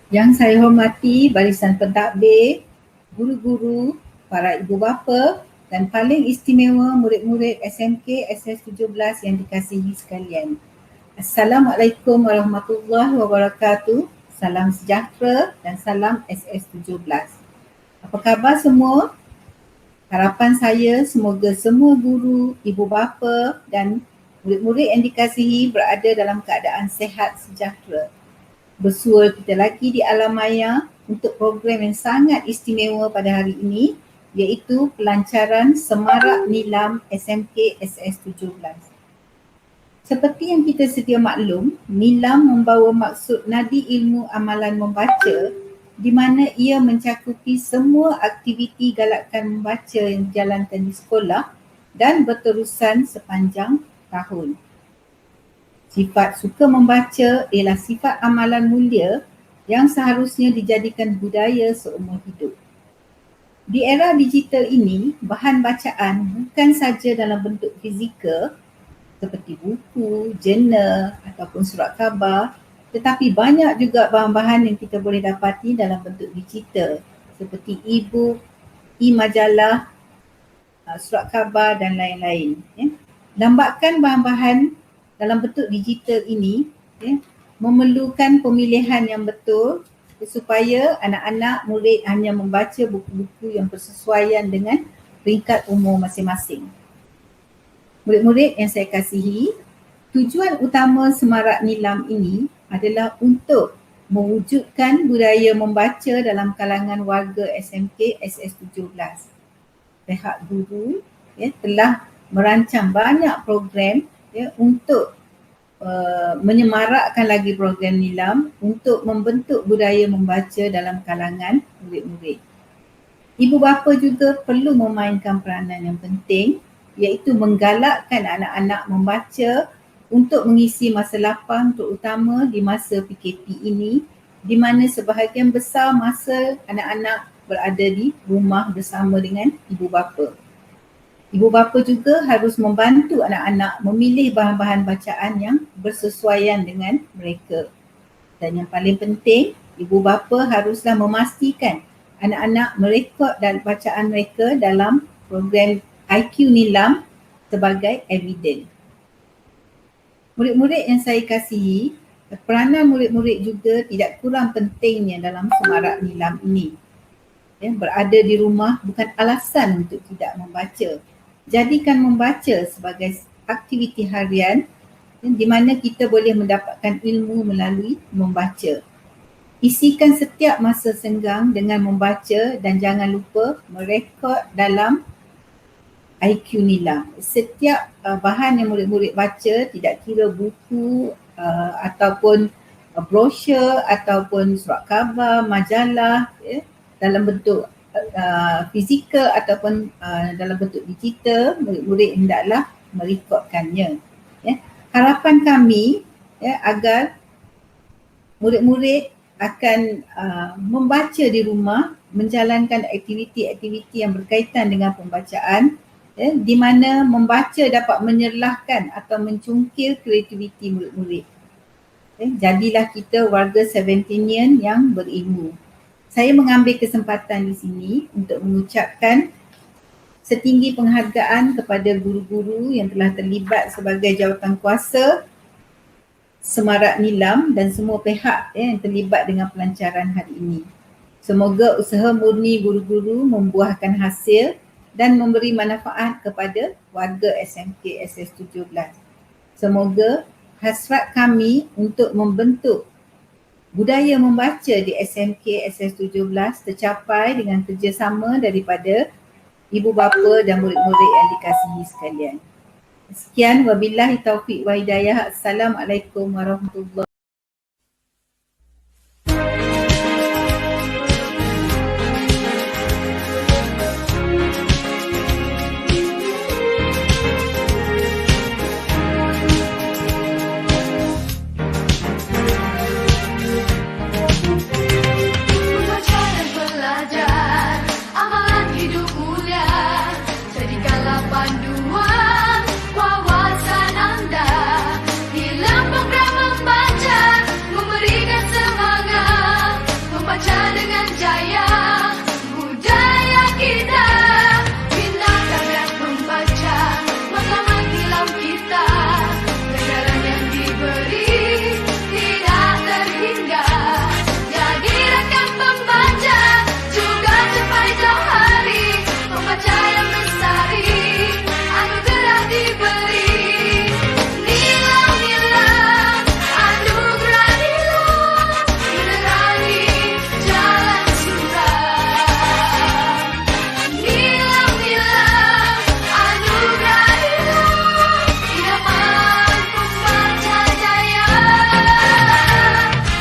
Yang saya hormati barisan pentadbir, guru-guru, para ibu bapa dan paling istimewa murid-murid SMK SS17 yang dikasihi sekalian. Assalamualaikum warahmatullahi wabarakatuh. Salam sejahtera dan salam SS17. Apa khabar semua? Harapan saya semoga semua guru, ibu bapa dan murid-murid yang dikasihi berada dalam keadaan sehat sejahtera. Bersua kita lagi di alam maya untuk program yang sangat istimewa pada hari ini, iaitu Pelancaran Semarak NILAM SMK SS17. Seperti yang kita sedia maklum, NILAM membawa maksud nadi ilmu amalan membaca, di mana ia mencakupi semua aktiviti galakan membaca yang dijalankan di sekolah dan berterusan sepanjang tahun. Sifat suka membaca ialah sifat amalan mulia yang seharusnya dijadikan budaya seumur hidup. Di era digital ini, bahan bacaan bukan saja dalam bentuk fizikal seperti buku, jurnal ataupun surat khabar, tetapi banyak juga bahan-bahan yang kita boleh dapati dalam bentuk digital seperti e-book, e-majalah, surat khabar dan lain-lain. Lambakan bahan-bahan dalam bentuk digital ini memerlukan pemilihan yang betul supaya anak-anak murid hanya membaca buku-buku yang bersesuaian dengan peringkat umur masing-masing. Murid-murid yang saya kasihi, tujuan utama Semarak NILAM ini adalah untuk mewujudkan budaya membaca dalam kalangan warga SMK SS17. Pihak guru telah merancang banyak program untuk menyemarakkan lagi program NILAM untuk membentuk budaya membaca dalam kalangan murid-murid. Ibu bapa juga perlu memainkan peranan yang penting, iaitu menggalakkan anak-anak membaca untuk mengisi masa lapang, terutama di masa PKP ini, di mana sebahagian besar masa anak-anak berada di rumah bersama dengan ibu bapa. Ibu bapa juga harus membantu anak-anak memilih bahan-bahan bacaan yang bersesuaian dengan mereka. Dan yang paling penting, ibu bapa haruslah memastikan anak-anak merekod dan bacaan mereka dalam program IQ-NILAM sebagai evidence. Murid-murid yang saya kasihi, peranan murid-murid juga tidak kurang pentingnya dalam Semarak NILAM ini. Berada di rumah bukan alasan untuk tidak membaca. Jadikan membaca sebagai aktiviti harian di mana kita boleh mendapatkan ilmu melalui membaca. Isikan setiap masa senggang dengan membaca dan jangan lupa merekod dalam IQ-NILAM. Setiap bahan yang murid-murid baca, tidak kira buku ataupun brosur ataupun surat khabar, majalah dalam bentuk fizikal ataupun dalam bentuk digital, murid-murid hendaklah merekodkannya. Harapan kami agar murid-murid akan membaca di rumah, menjalankan aktiviti-aktiviti yang berkaitan dengan pembacaan, di mana membaca dapat menyerlahkan atau mencungkil kreativiti murid-murid. Jadilah kita warga 17-ian yang berilmu. Saya mengambil kesempatan di sini untuk mengucapkan setinggi penghargaan kepada guru-guru yang telah terlibat sebagai jawatan kuasa Semarak NILAM dan semua pihak yang terlibat dengan pelancaran hari ini. Semoga usaha murni guru-guru membuahkan hasil dan memberi manfaat kepada warga SMK SS17. Semoga hasrat kami untuk membentuk budaya membaca di SMK SS17 tercapai dengan kerjasama daripada ibu bapa dan murid-murid yang dikasihi sekalian. Sekian, wabillahi taufiq wa hidayah. Assalamualaikum warahmatullahi. Membaca dan belajar, amalan hidup mulia, jadikanlah panduan wawasan anda. Dalam program membaca, memberikan semangat, membaca dengan jaya, budaya kita. Bina tabiat membaca, maklumat nilam kita, kejaran yang diberi tidak terhingga. Jadi rekan pembaca, juga capai jauh hari, membaca yang lestari, anugerah diberi. Nilam, nilam, anugerah nilam, menerangi jalan suram. Nilam, nilam, anugerah nilam, idaman pembaca jaya.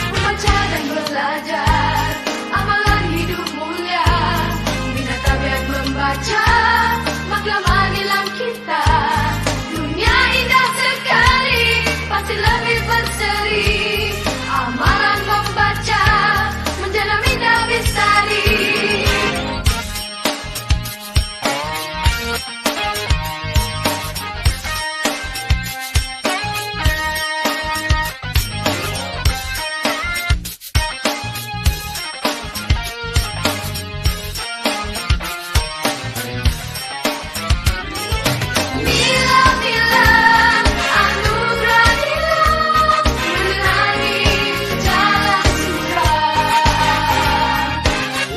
Membaca dan belajar, amalan hidup mulia, bina tabiat membaca, maklumat nilam kita. Dunia indah sekali, pasti lebih berseri. Amalan membaca, menjana minda bestari. Nilam, nilam, anugerah nilam, memenangi jalan suram.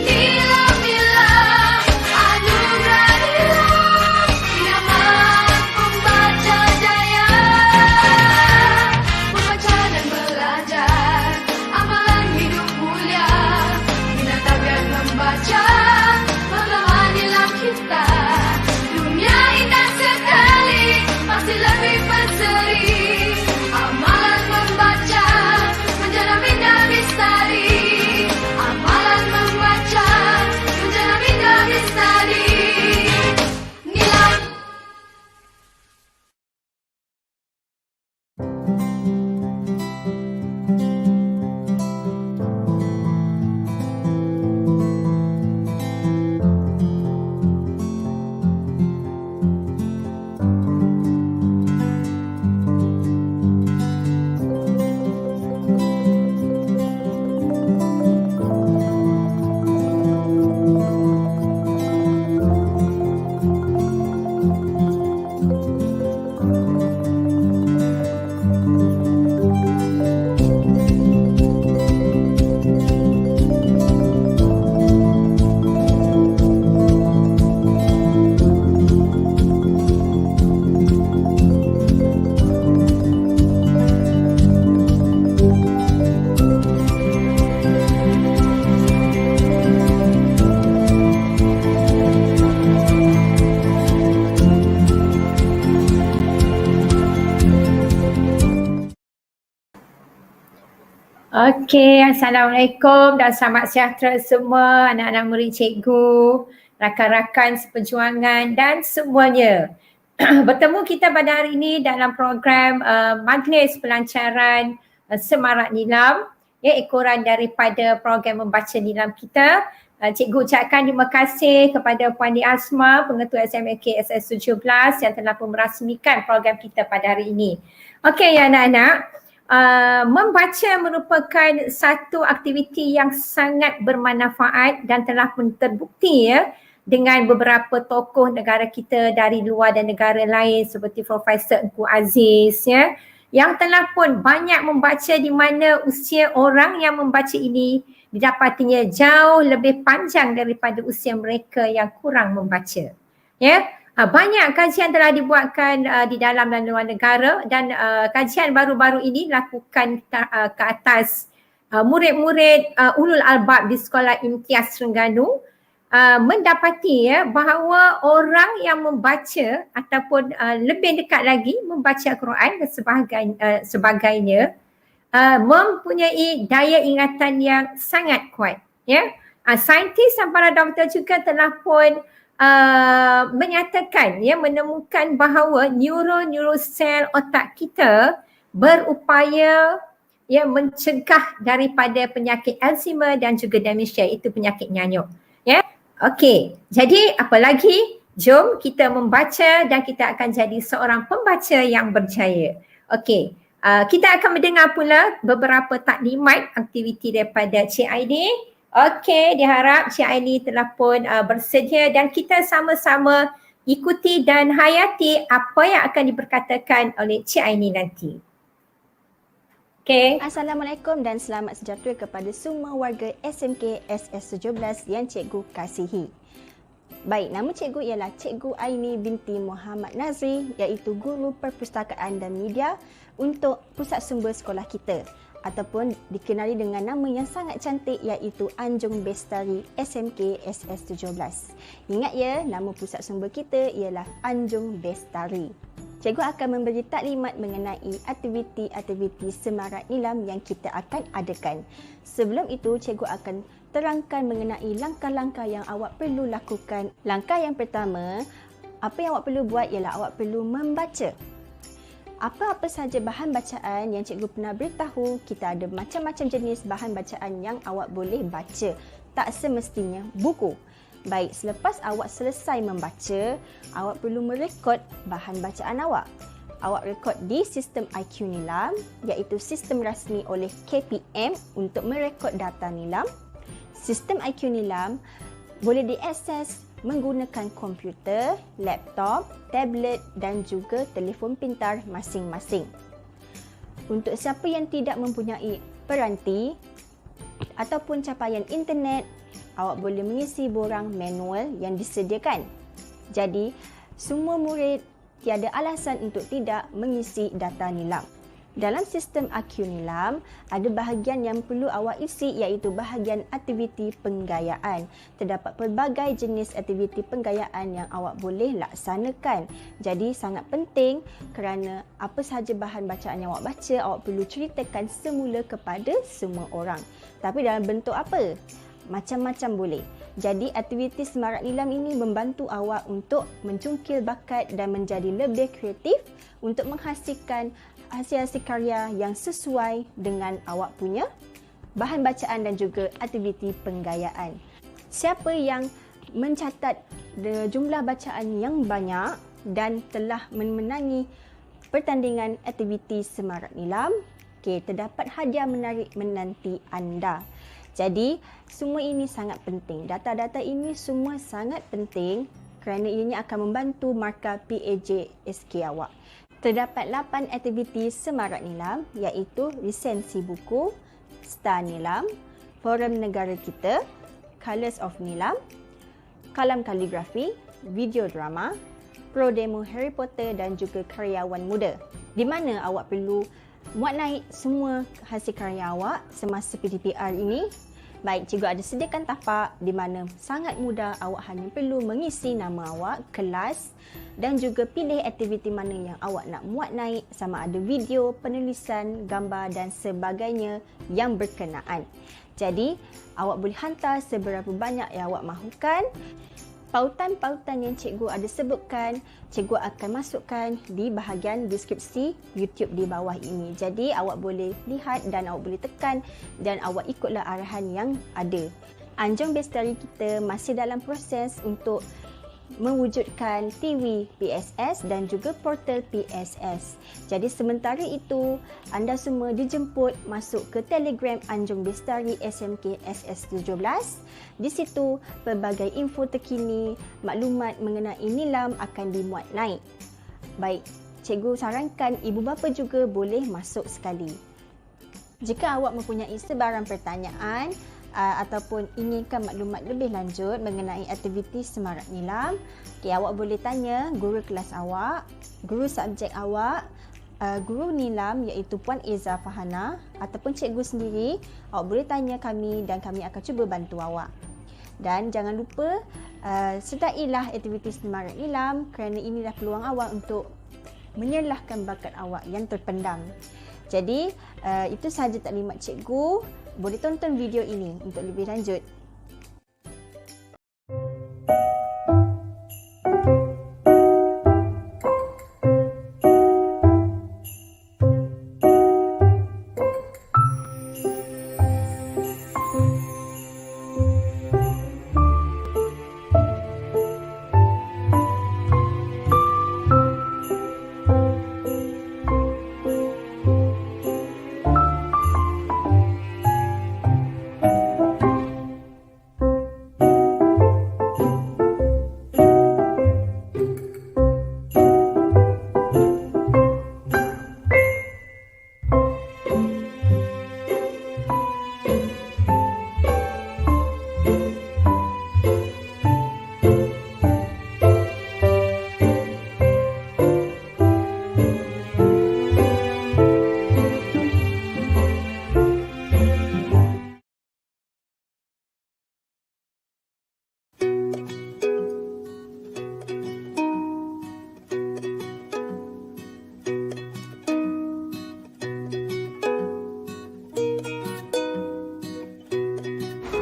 Nilam, nilam, anugerah nilam, idaman pembaca jaya. Membaca dan belajar, amalan hidup mulia, bina tabiat membaca, maklumat nilam kita. Dunia indah sekali, pasti lebih berseri. Amalan membaca, menjana minda bestari. Amalan membaca, menjana minda bestari. Nilam. Okey, Assalamualaikum dan selamat sejahtera semua anak-anak murid cikgu, rakan-rakan seperjuangan dan semuanya. Bertemu kita pada hari ini dalam program Majlis Pelancaran Semarak NILAM, ya, ekoran daripada program membaca NILAM kita. Cikgu ucapkan terima kasih kepada Puan Di Asma, Pengetua SMK SS17 yang telah merasmikan program kita pada hari ini. Okey ya anak-anak. Membaca merupakan satu aktiviti yang sangat bermanfaat dan telah pun terbukti ya dengan beberapa tokoh negara kita dari luar dan negara lain seperti Profesor Engku Aziz ya, yang telah pun banyak membaca, di mana usia orang yang membaca ini didapatinya jauh lebih panjang daripada usia mereka yang kurang membaca. Ya, banyak kajian telah dibuatkan di dalam dan luar negara, dan kajian baru-baru ini dilakukan ke atas murid-murid ulul albab di sekolah imtiaz Terengganu, mendapati ya bahawa orang yang membaca ataupun lebih dekat lagi membaca Quran dan sebagainya mempunyai daya ingatan yang sangat kuat ya. Saintis dan para doktor juga telah pun menyatakan ya, menemukan bahawa neurosel otak kita berupaya ya mencegah daripada penyakit Alzheimer dan juga demensia, itu penyakit nyanyuk ya. Okey, jadi apa lagi? Jom kita membaca dan kita akan jadi seorang pembaca yang berjaya. Okey, kita akan mendengar pula beberapa taklimat aktiviti daripada Cik Aini. Okey, diharap Cik Aini telah pun bersedia dan kita sama-sama ikuti dan hayati apa yang akan diperkatakan oleh Cik Aini nanti. Okay. Assalamualaikum dan selamat sejahtera kepada semua warga SMK SS17 yang cikgu kasihi. Baik, nama cikgu ialah Cikgu Aini binti Muhammad Nazri, iaitu guru Perpustakaan dan Media untuk pusat sumber sekolah kita, ataupun dikenali dengan nama yang sangat cantik iaitu Anjung Bestari SMK SS17. Ingat ya, nama pusat sumber kita ialah Anjung Bestari. Cikgu akan memberi taklimat mengenai aktiviti-aktiviti Semarak NILAM yang kita akan adakan. Sebelum itu, cikgu akan terangkan mengenai langkah-langkah yang awak perlu lakukan. Langkah yang pertama, apa yang awak perlu buat ialah awak perlu membaca. Apa-apa sahaja bahan bacaan yang cikgu pernah beritahu, kita ada macam-macam jenis bahan bacaan yang awak boleh baca. Tak semestinya buku. Baik, selepas awak selesai membaca, awak perlu merekod bahan bacaan awak. Awak rekod di Sistem IQ-NILAM, iaitu sistem rasmi oleh KPM untuk merekod data NILAM. Sistem IQ-NILAM boleh diakses menggunakan komputer, laptop, tablet dan juga telefon pintar masing-masing. Untuk siapa yang tidak mempunyai peranti ataupun capaian internet, awak boleh mengisi borang manual yang disediakan. Jadi, semua murid tiada alasan untuk tidak mengisi data NILAM. Dalam sistem IQ-NILAM, ada bahagian yang perlu awak isi iaitu bahagian aktiviti penggayaan. Terdapat pelbagai jenis aktiviti penggayaan yang awak boleh laksanakan. Jadi sangat penting kerana apa sahaja bahan bacaan yang awak baca, awak perlu ceritakan semula kepada semua orang. Tapi dalam bentuk apa? Macam-macam boleh. Jadi aktiviti Semarak NILAM ini membantu awak untuk mencungkil bakat dan menjadi lebih kreatif untuk menghasilkan hasil-hasil karya yang sesuai dengan awak punya bahan bacaan dan juga aktiviti penggayaan. Siapa yang mencatat jumlah bacaan yang banyak dan telah memenangi pertandingan aktiviti Semarak NILAM, terdapat hadiah menarik menanti anda. Jadi, semua ini sangat penting. Data-data ini semua sangat penting kerana ianya akan membantu markah PAJSK awak. Terdapat 8 aktiviti Semarak NILAM iaitu lisensi buku, Star NILAM, Forum Negara Kita, Colours of NILAM, Kalam Kaligrafi, Video Drama, Pro Demo Harry Potter dan juga Karyawan Muda, di mana awak perlu muat naik semua hasil karya awak semasa PDPR ini. Baik, cikgu ada sediakan tapak di mana sangat mudah, awak hanya perlu mengisi nama awak, kelas dan juga pilih aktiviti mana yang awak nak muat naik, sama ada video, penulisan, gambar dan sebagainya yang berkenaan. Jadi, awak boleh hantar seberapa banyak yang awak mahukan. Pautan-pautan yang cikgu ada sebutkan, cikgu akan masukkan di bahagian deskripsi YouTube di bawah ini. Jadi awak boleh lihat dan awak boleh tekan dan awak ikutlah arahan yang ada. Anjung Bestari kita masih dalam proses untuk mewujudkan TV PSS dan juga portal PSS. Jadi sementara itu, anda semua dijemput masuk ke Telegram Anjung Bestari SMK SS17. Di situ, pelbagai info terkini, maklumat mengenai NILAM akan dimuat naik. Baik, cikgu sarankan ibu bapa juga boleh masuk sekali. Jika awak mempunyai sebarang pertanyaan ataupun inginkan maklumat lebih lanjut mengenai aktiviti Semarak NILAM, awak boleh tanya guru kelas awak, guru subjek awak, guru NILAM iaitu Puan Eza Fahana ataupun cikgu sendiri. Awak boleh tanya kami dan kami akan cuba bantu awak. Dan jangan lupa sertailah aktiviti Semarak NILAM kerana inilah peluang awak untuk menyerlahkan bakat awak yang terpendam. Jadi itu sahaja taklimat cikgu. Boleh tonton video ini untuk lebih lanjut.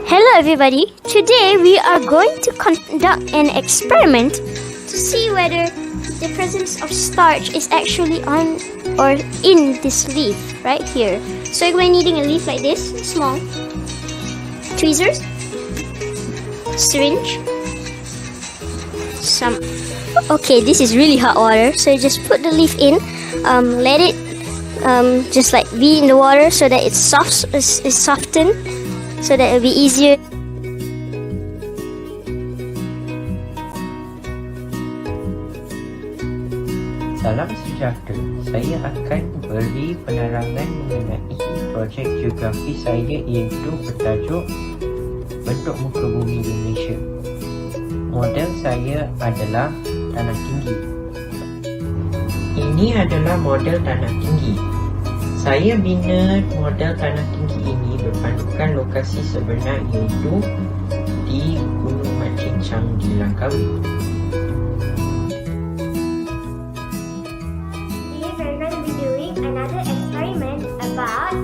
Hello everybody, today we are going to conduct an experiment to see whether the presence of starch is actually on or in this leaf right here. So we're needing a leaf like this, small, tweezers, syringe, okay, this is really hot water, so you just put the leaf in, let it just like be in the water so that it's softened, so that it'll be easier. Salam sejahtera. Saya akan beri penerangan mengenai projek geografi saya iaitu bertajuk Bentuk Muka Bumi Indonesia. Model saya adalah tanah tinggi. Ini adalah model tanah tinggi. Saya bina model tanah tinggi ini berpandukan lokasi sebenar iaitu di Gunung Macincang di Langkawi. We're going to be doing another experiment about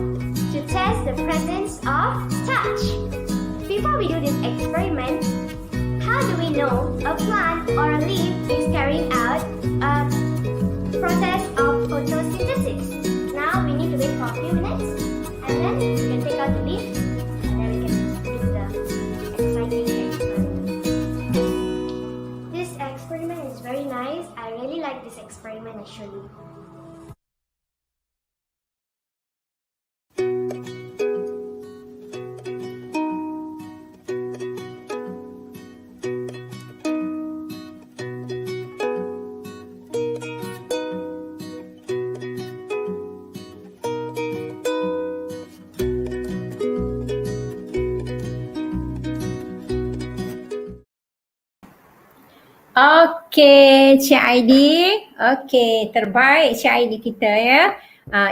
to test the presence of starch. Before we do this experiment, how do we know a plant or a leaf is carrying out a process of photosynthesis? Now we need to wait for a few minutes and then we can take out the leaf and then we can do the exciting experiment. This experiment is very nice. I really like this experiment actually. Okey, Cik Aidi. Okey, terbaik Cik Aidi kita ya.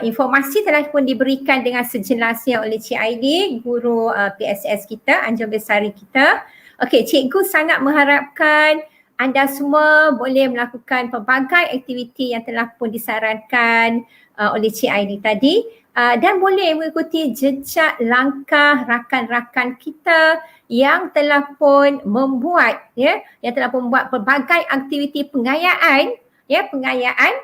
Informasi telah pun diberikan dengan sejelasnya oleh Cik Aidi, guru PSS kita, Anjung Bestari kita. Okey, cikgu sangat mengharapkan anda semua boleh melakukan pelbagai aktiviti yang telah pun disarankan oleh Cik Aidi tadi dan boleh mengikuti jejak langkah rakan-rakan kita yang telah pun membuat pelbagai aktiviti pengayaan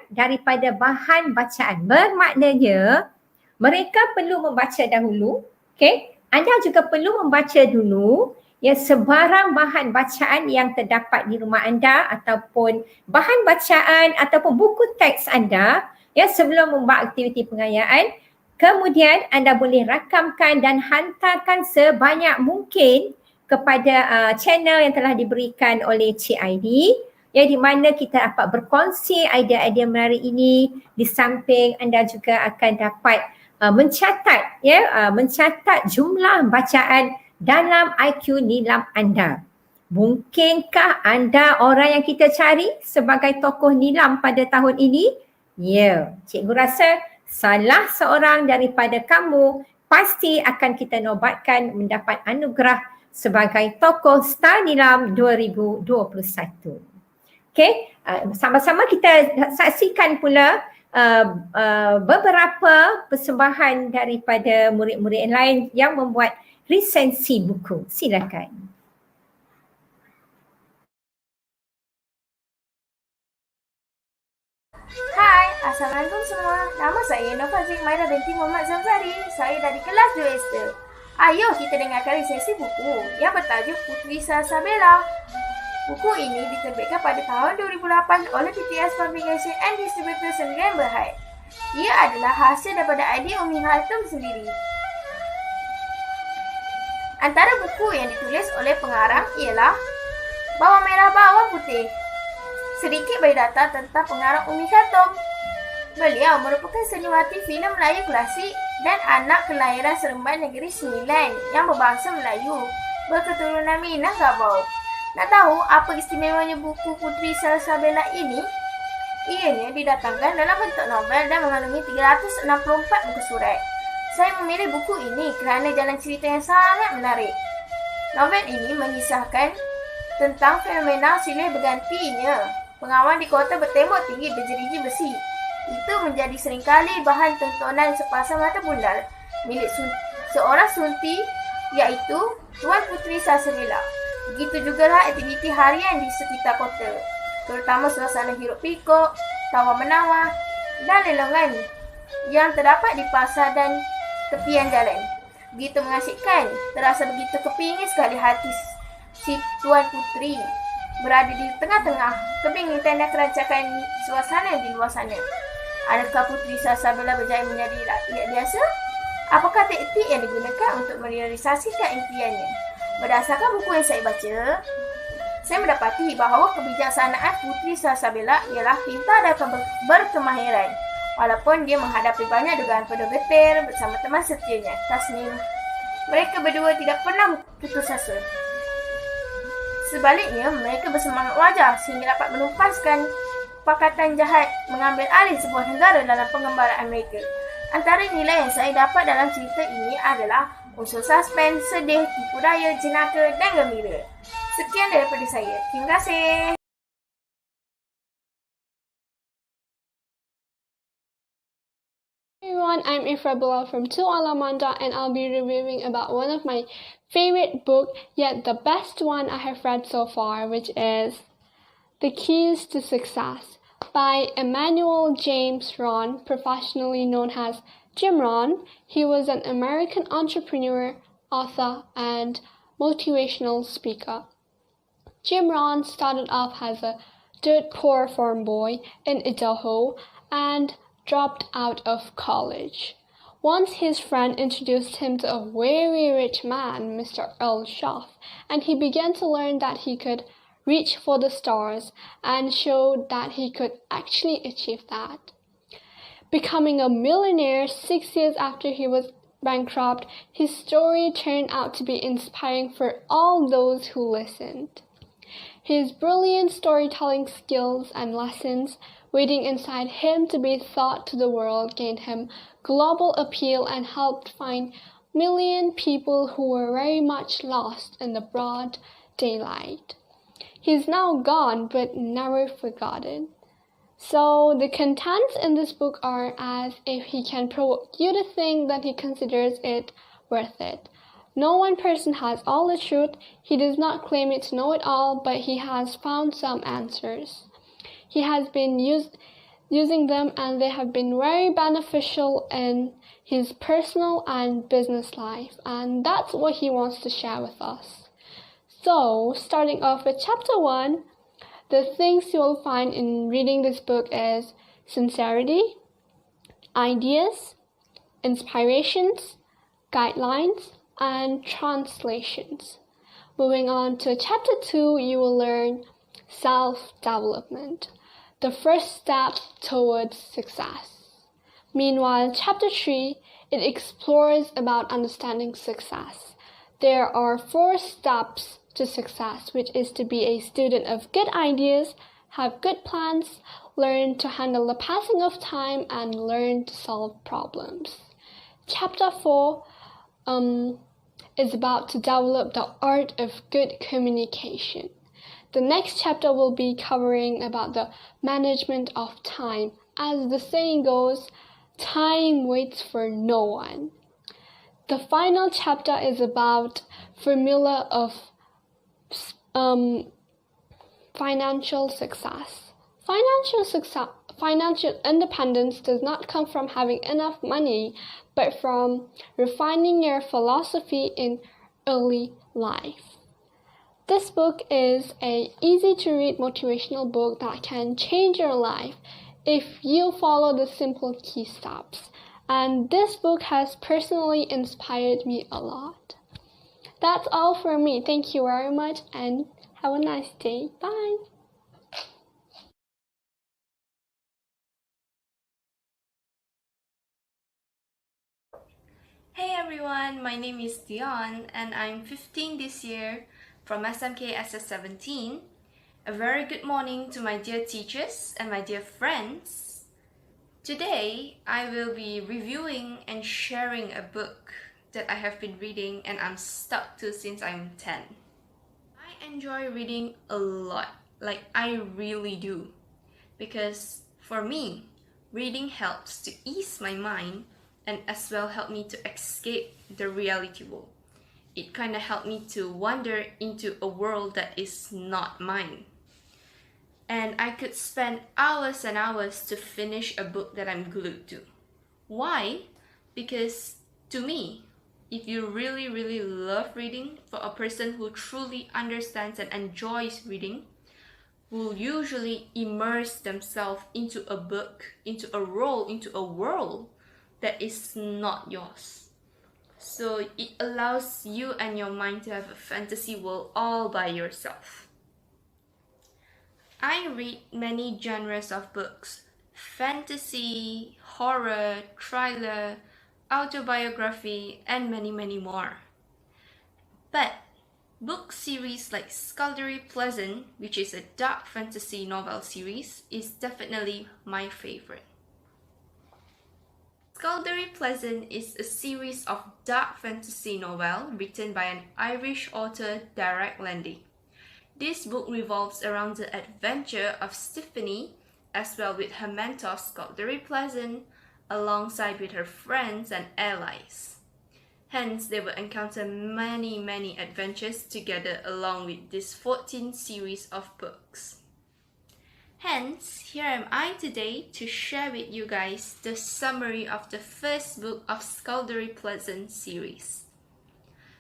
daripada bahan bacaan. Bermaknanya mereka perlu membaca dahulu, okey? Anda juga perlu membaca dulu ya sebarang bahan bacaan yang terdapat di rumah anda ataupun bahan bacaan ataupun buku teks anda ya sebelum membuat aktiviti pengayaan. Kemudian anda boleh rakamkan dan hantarkan sebanyak mungkin kepada channel yang telah diberikan oleh CID, ya di mana kita dapat berkongsi idea-idea menarik ini. Di samping anda juga akan dapat mencatat mencatat jumlah bacaan dalam IQ-NILAM anda. Mungkinkah anda orang yang kita cari sebagai tokoh NILAM pada tahun ini? Ya, cikgu rasa salah seorang daripada kamu pasti akan kita nobatkan mendapat anugerah sebagai tokoh Star NILAM 2021. Okey, sama-sama kita saksikan pula beberapa persembahan daripada murid-murid yang lain yang membuat resensi buku. Silakan. Hai, Assalamualaikum semua. Nama saya Nofazik Maira binti Muhammad Zamzari. Saya dari kelas 2SD. Ayo kita dengarkan resensi buku yang bertajuk Puteri Salsabila. Buku ini diterbitkan pada tahun 2008 oleh PTS Publication and Distributor Sdn Bhd. Ia adalah hasil daripada idea Umi Hatim sendiri. Antara buku yang ditulis oleh pengarang ialah Bawang Merah Bawang Putih. Sedikit biodata tentang pengarang Umi Khatom. Beliau merupakan seniorti filem Melayu klasik dan anak kelahiran Seremban Negeri Sembilan yang berbangsa Melayu, berketurunan Minangkabau. Nak tahu apa istimewanya buku Puteri Salsabila ini? Ianya didatangkan dalam bentuk novel dan mengandungi 364 muka surat. Saya memilih buku ini kerana jalan cerita yang sangat menarik. Novel ini mengisahkan tentang fenomena silih bergantinya pengawal di kota bertembok tinggi berjeriji besi. Itu menjadi seringkali bahan tontonan sepasang mata bundal milik seorang sunti iaitu Tuan Puteri Salsabila. Begitu jugalah aktiviti harian di sekitar kota, terutama suasana hiruk pikuk, tawar-menawar dan lelongan yang terdapat di pasar dan tepian jalan. Begitu mengasyikkan, terasa begitu kepingin sekali hati si Tuan Puteri berada di tengah-tengah kebingitan dan kerancakan suasana di luar sana. Adakah Puteri Salsabila berjaya menjadi rakyat biasa? Apakah taktik yang digunakan untuk merealisasikan impiannya? Berdasarkan buku yang saya baca, saya mendapati bahawa kebijaksanaan Puteri Salsabila ialah pintar dan berkemahiran. Walaupun dia menghadapi banyak dugaan penuh getir bersama teman setianya, Tasnim. Mereka berdua tidak pernah putus asa. Sebaliknya, mereka bersemangat wajar sehingga dapat menumpaskan pakatan jahat mengambil alih sebuah negara dalam pengembaraan mereka. Antara nilai yang saya dapat dalam cerita ini adalah unsur suspens, sedih, tipu daya, jenaka dan gembira. Sekian daripada saya. Terima kasih. Everyone, I'm Ifrabula from 2 Alamanda and I'll be reviewing about one of my favorite book, yet the best one I have read so far, which is The Keys to Success by Emmanuel James Ron, professionally known as Jim Ron. He was an American entrepreneur, author, and motivational speaker. Jim Ron started off as a dirt poor farm boy in Idaho and dropped out of college. Once his friend introduced him to a very rich man, Mr. Earl Schaff, and he began to learn that he could reach for the stars and showed that he could actually achieve that. Becoming a millionaire 6 years after he was bankrupt, his story turned out to be inspiring for all those who listened. His brilliant storytelling skills and lessons waiting inside him to be taught to the world gained him global appeal and helped find million people who were very much lost in the broad daylight. He's now gone but never forgotten. So the contents in this book are as if he can provoke you to think that he considers it worth it. No one person has all the truth. He does not claim it to know it all, but he has found some answers. He has been using them and they have been very beneficial in his personal and business life, and that's what he wants to share with us. So, starting off with chapter 1, the things you'll find in reading this book is sincerity, ideas, inspirations, guidelines, and translations. Moving on to chapter 2, you will learn self-development, the first step towards success. Meanwhile, chapter 3, it explores about understanding success. There are 4 steps to success, which is to be a student of good ideas, have good plans, learn to handle the passing of time, and learn to solve problems. Chapter 4 is about to develop the art of good communication. The next chapter will be covering about the management of time. As the saying goes, time waits for no one. The final chapter is about formula of financial success. Financial independence does not come from having enough money, but from refining your philosophy in early life. This book is an easy-to-read motivational book that can change your life if you follow the simple key steps. And this book has personally inspired me a lot. That's all for me. Thank you very much and have a nice day. Bye. Hey everyone, my name is Dion and I'm 15 this year from SMK SS17. A very good morning to my dear teachers and my dear friends. Today, I will be reviewing and sharing a book that I have been reading and I'm stuck to since I'm 10. I enjoy reading a lot, like I really do. Because for me, reading helps to ease my mind and as well help me to escape the reality world. It kind of helped me to wander into a world that is not mine. And I could spend hours and hours to finish a book that I'm glued to. Why? Because to me, if you really love reading, for a person who truly understands and enjoys reading, will usually immerse themselves into a book, into a role, into a world that is not yours. So it allows you and your mind to have a fantasy world all by yourself. I read many genres of books: fantasy, horror, thriller, autobiography, and many more. But book series like Skullduggery Pleasant, which is a dark fantasy novel series, is definitely my favorite. Skullduggery Pleasant is a series of dark fantasy novel written by an Irish author, Derek Landy. This book revolves around the adventure of Stephanie, as well with her mentor Skullduggery Pleasant, alongside with her friends and allies. Hence, they will encounter many adventures together along with this 14 series of books. Hence, here am I today to share with you guys the summary of the first book of Skullduggery Pleasant series.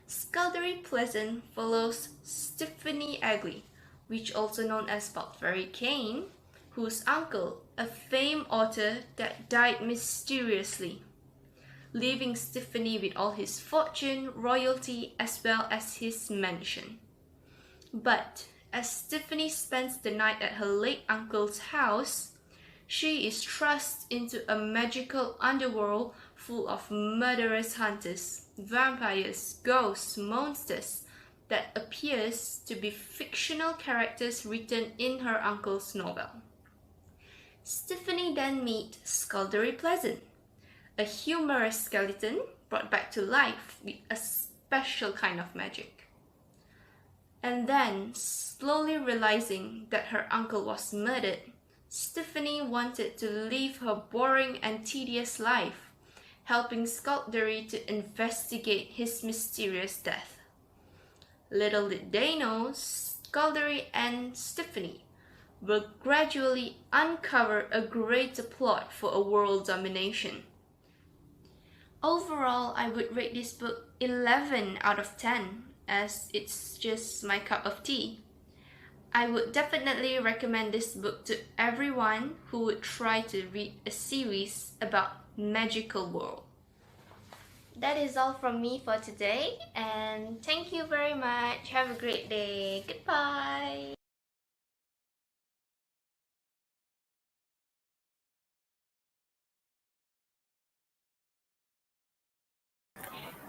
Skullduggery Pleasant follows Stephanie Agley, which also known as Pelbagai Kane, whose uncle, a famed author that died mysteriously, leaving Stephanie with all his fortune, royalty, as well as his mansion. But as Stephanie spends the night at her late uncle's house, she is thrust into a magical underworld full of murderous hunters, vampires, ghosts, monsters that appears to be fictional characters written in her uncle's novel. Stephanie then meets Skullduggery Pleasant, a humorous skeleton brought back to life with a special kind of magic. And then, slowly realizing that her uncle was murdered, Stephanie wanted to live her boring and tedious life, helping Skullduggery to investigate his mysterious death. Little did they know, Skullduggery and Stephanie will gradually uncover a greater plot for a world domination. Overall, I would rate this book 11 out of 10. as it's just my cup of tea. I would definitely recommend this book to everyone who would try to read a series about magical world. That is all from me for today, and thank you very much. Have a great day. Goodbye.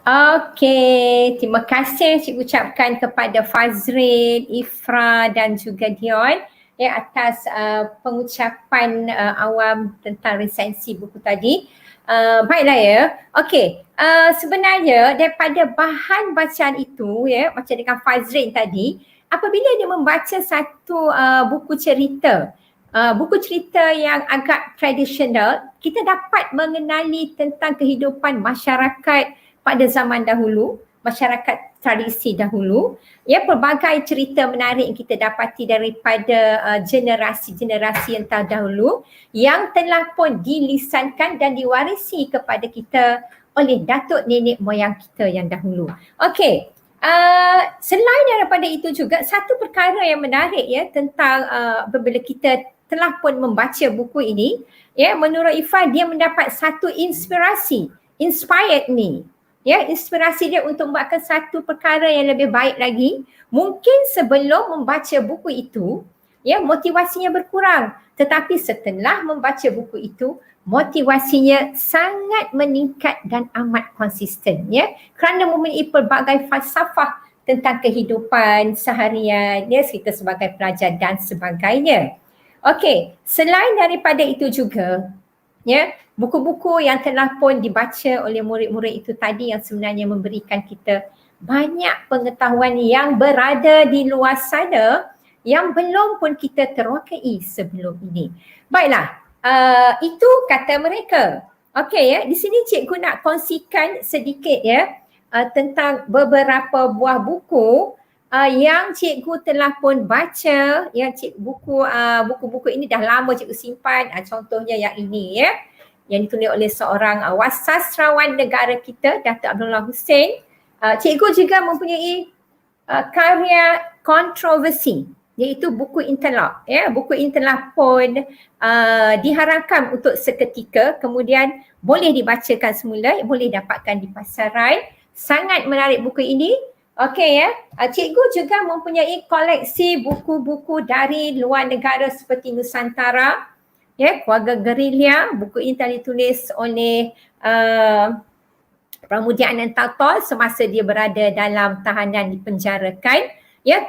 Okey, terima kasih cikgu ucapkan kepada Fazrin, Ifra dan juga Dion atas pengucapan awam tentang resensi buku tadi. Baiklah ya. Okey, sebenarnya daripada bahan bacaan itu macam dengan Fazrin tadi, apabila dia membaca satu buku cerita yang agak tradisional, kita dapat mengenali tentang kehidupan masyarakat pada zaman dahulu, masyarakat tradisi dahulu, pelbagai cerita menarik yang kita dapati daripada generasi-generasi yang terdahulu yang telah pun dilisankan dan diwarisi kepada kita oleh datuk nenek moyang kita yang dahulu. Okey, selain daripada itu juga satu perkara yang menarik tentang apabila kita telah pun membaca buku ini, menurut Ifah dia mendapat satu inspirasi, inspired me. Inspirasi dia untuk membuatkan satu perkara yang lebih baik lagi. Mungkin sebelum membaca buku itu, motivasinya berkurang. Tetapi setelah membaca buku itu, motivasinya sangat meningkat dan amat konsisten. Kerana mempunyai pelbagai falsafah tentang kehidupan seharian, kita sebagai pelajar dan sebagainya. Okey, selain daripada itu juga, buku-buku yang telah pun dibaca oleh murid-murid itu tadi yang sebenarnya memberikan kita banyak pengetahuan yang berada di luar sana yang belum pun kita terokai sebelum ini. Baiklah, itu kata mereka. Okey di sini cikgu nak kongsikan sedikit tentang beberapa buah buku yang cikgu telah pun baca, buku-buku ini dah lama cikgu simpan. Contohnya yang ini yang ditulis oleh seorang wasastrawan negara kita, Datuk Abdullah Hussein. Cikgu juga mempunyai karya kontroversi, iaitu buku interlock. Buku interlock pun diharapkan untuk seketika, kemudian boleh dibacakan semula, boleh dapatkan di pasaran. Sangat menarik buku ini. Okey cikgu juga mempunyai koleksi buku-buku dari luar negara seperti Nusantara, Keluarga Gerilya. Buku ini telah ditulis oleh Pramudia Anand Tautol semasa dia berada dalam tahanan dipenjarakan.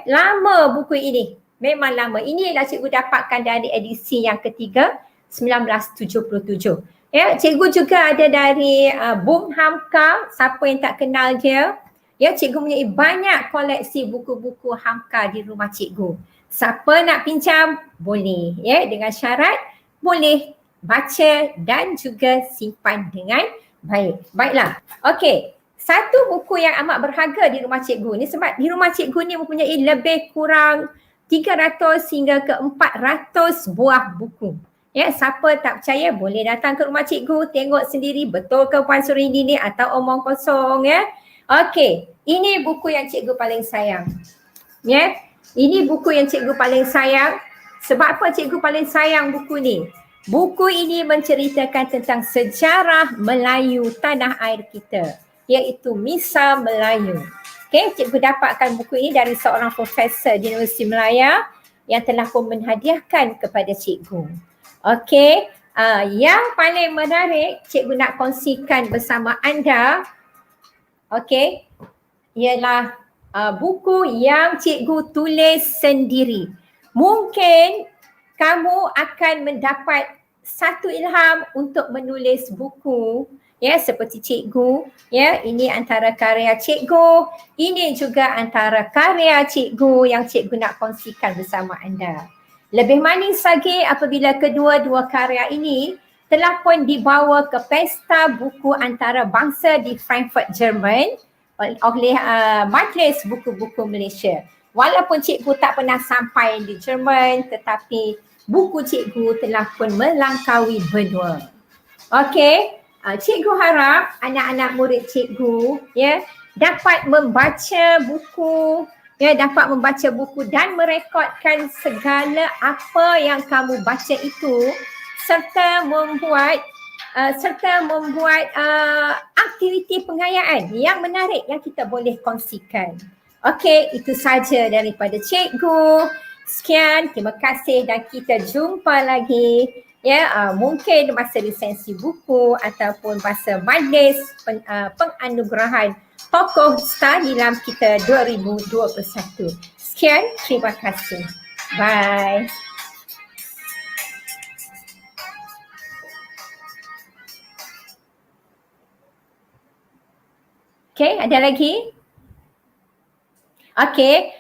Lama buku ini, memang lama. Ini ialah cikgu dapatkan dari edisi yang ketiga, 1977. Cikgu juga ada dari Bung Hamka. Siapa yang tak kenal dia? Cikgu mempunyai banyak koleksi buku-buku Hamka di rumah cikgu. Siapa nak pinjam? Boleh. Dengan syarat boleh baca dan juga simpan dengan baik. Baiklah. Okey. Satu buku yang amat berharga di rumah cikgu ni, sebab di rumah cikgu ni mempunyai lebih kurang 300 hingga ke 400 buah buku. Siapa tak percaya boleh datang ke rumah cikgu, tengok sendiri betul ke Puan Surini ni atau omong kosong Okey, ini buku yang cikgu paling sayang. Ini buku yang cikgu paling sayang. Sebab apa cikgu paling sayang buku ni? Buku ini menceritakan tentang sejarah Melayu tanah air kita, iaitu Misal Melayu. Cikgu dapatkan buku ini dari seorang profesor di Universiti Melaya yang telah pun menghadiahkan kepada cikgu. Yang paling menarik cikgu nak kongsikan bersama anda, ialah buku yang cikgu tulis sendiri. Mungkin kamu akan mendapat satu ilham untuk menulis buku seperti cikgu. Ini antara karya cikgu, ini juga antara karya cikgu yang cikgu nak kongsikan bersama anda. Lebih manis lagi apabila kedua-dua karya ini telah pun dibawa ke Pesta Buku Antarabangsa di Frankfurt, Jerman oleh Majlis Buku-Buku Malaysia. Walaupun cikgu tak pernah sampai di Jerman, tetapi buku cikgu telah pun melangkaui benua. Cikgu harap anak-anak murid cikgu dapat membaca buku, dapat membaca buku dan merekodkan segala apa yang kamu baca itu, serta membuat aktiviti pengayaan yang menarik yang kita boleh kongsikan. Okey, itu saja daripada cikgu. Sekian, terima kasih dan kita jumpa lagi. Mungkin masa lisensi buku ataupun masa majlis penganugerahan tokoh Star Nilam kita 2021. Sekian, terima kasih. Bye. Okay, ada lagi? Okay,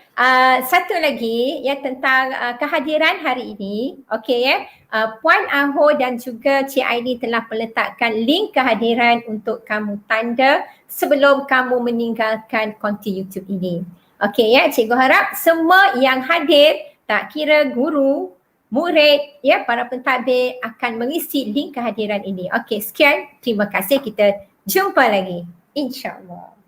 satu lagi tentang kehadiran hari ini. Okay Puan Aho dan juga Cik Aini telah meletakkan link kehadiran untuk kamu tanda sebelum kamu meninggalkan konti YouTube ini. Okay cikgu harap semua yang hadir, tak kira guru, murid, para pentadbir akan mengisi link kehadiran ini. Okay, sekian. Terima kasih. Kita jumpa lagi. InsyaAllah.